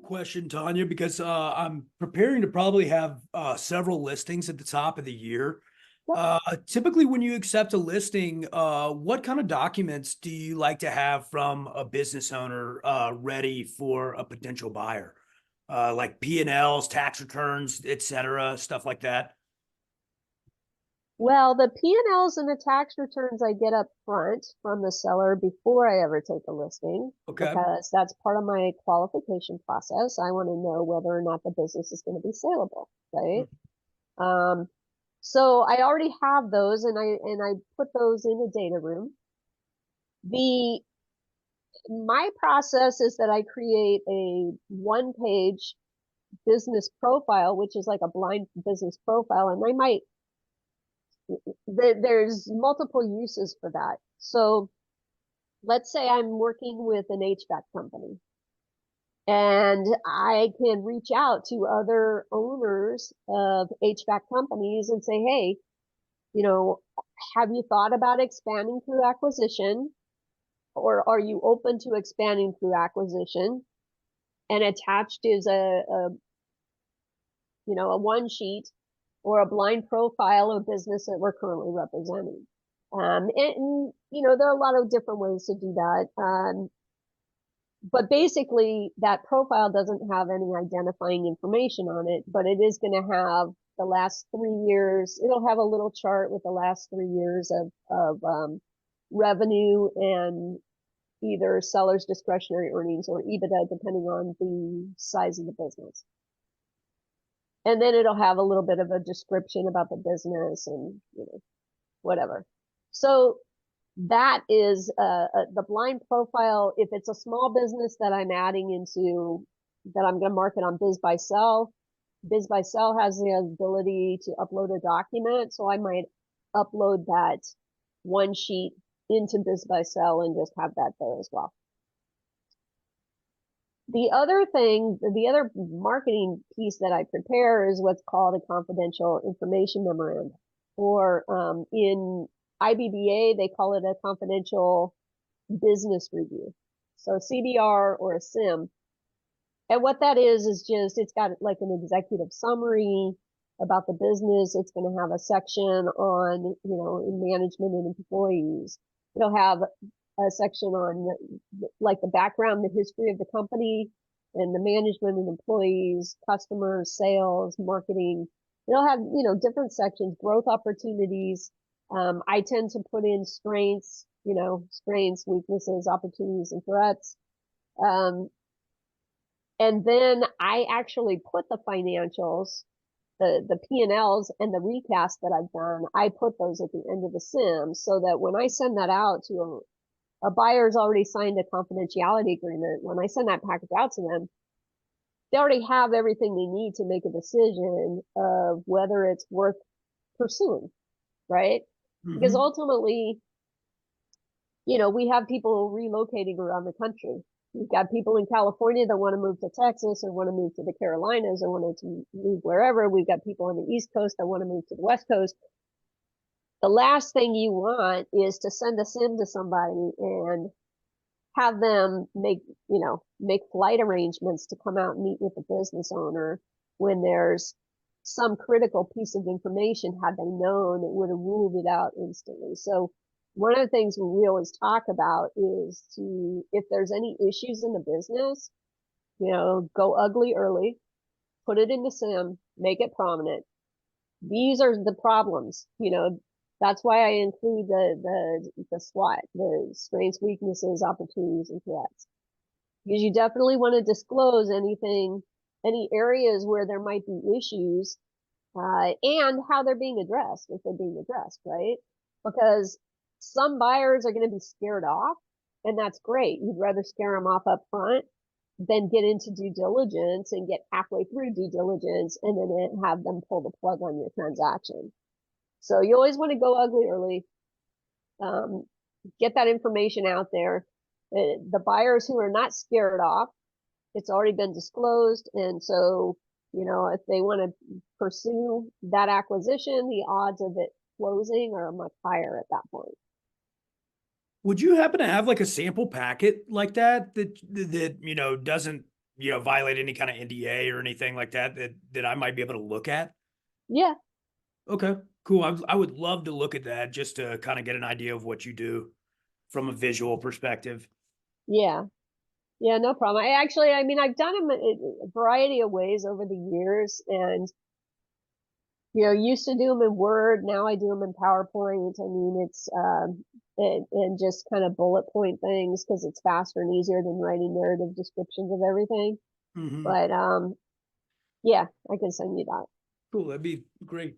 question, Tanya, because I'm preparing to probably have several listings at the top of the year. Yep. Typically, when you accept a listing, what kind of documents do you like to have from a business owner ready for a potential buyer? Like P&Ls, tax returns, et cetera, stuff like that. Well, the P&Ls and the tax returns I get up front from the seller before I ever take a listing, Okay. because that's part of my qualification process. I want to know whether or not the business is going to be saleable, right? Um, so I already have those, and I put those in a data room. The My process is that I create a one-page business profile, which is like a blind business profile, and there's multiple uses for that. So let's say I'm working with an HVAC company, and I can reach out to other owners of HVAC companies and say, hey, you know, have you thought about expanding through acquisition? Or are you open to expanding through acquisition? And attached is a one sheet or a blind profile of business that we're currently representing. There are a lot of different ways to do that. But basically, that profile doesn't have any identifying information on it, but it is going to have the last 3 years. It'll have a little chart with the last 3 years of revenue and either seller's discretionary earnings or EBITDA, depending on the size of the business. And then it'll have a little bit of a description about the business and whatever. So that is the blind profile. If it's a small business that I'm adding into, that I'm going to market on BizBuySell, BizBuySell has the ability to upload a document. So I might upload that one sheet into BizBuySell and just have that there as well. The other marketing piece that I prepare is what's called a confidential information memorandum, or in IBBA, they call it a confidential business review. So CBR or a SIM. And what that is just, it's got like an executive summary about the business. It's going to have a section on, in management and employees. It'll have a section on like the background, the history of the company and the management and employees, customers, sales, marketing. It'll have, different sections, growth opportunities. I tend to put in strengths, weaknesses, opportunities, and threats. And then I actually put the financials, the P&Ls and the recast that I've done, I put those at the end of the SIM, so that when I send that out to a buyer's already signed a confidentiality agreement. When I send that package out to them, they already have everything they need to make a decision of whether it's worth pursuing, right? Because ultimately, we have people relocating around the country. We've got people in California that want to move to Texas or want to move to the Carolinas or want to move wherever. We've got people on the East Coast that want to move to the West Coast. The last thing you want is to send a SIM to somebody and have them make flight arrangements to come out and meet with the business owner when there's some critical piece of information. Had they known, it would have ruled it out instantly. So one of the things we always talk about is if there's any issues in the business, go ugly early, put it in the SIM, make it prominent. These are the problems, that's why I include the SWOT, the strengths, weaknesses, opportunities, and threats. Because you definitely want to disclose any areas where there might be issues, and how they're being addressed, if they're being addressed, right? Because some buyers are going to be scared off, and that's great. You'd rather scare them off up front than get into due diligence and get halfway through due diligence and then have them pull the plug on your transaction. So you always want to go ugly early, get that information out there. The buyers who are not scared off, it's already been disclosed. And so, if they want to pursue that acquisition, the odds of it closing are much higher at that point. Would you happen to have like a sample packet like that doesn't violate any kind of NDA or anything like that I might be able to look at? Yeah, Okay, cool. I would love to look at that just to kind of get an idea of what you do from a visual perspective. yeah, yeah, no problem. I mean, I've done them a variety of ways over the years, and used to do them in Word. Now I do them in PowerPoint. I mean, it's and just kind of bullet point things because it's faster and easier than writing narrative descriptions of everything. Hmm. But yeah, I can send you that. Cool, that'd be great.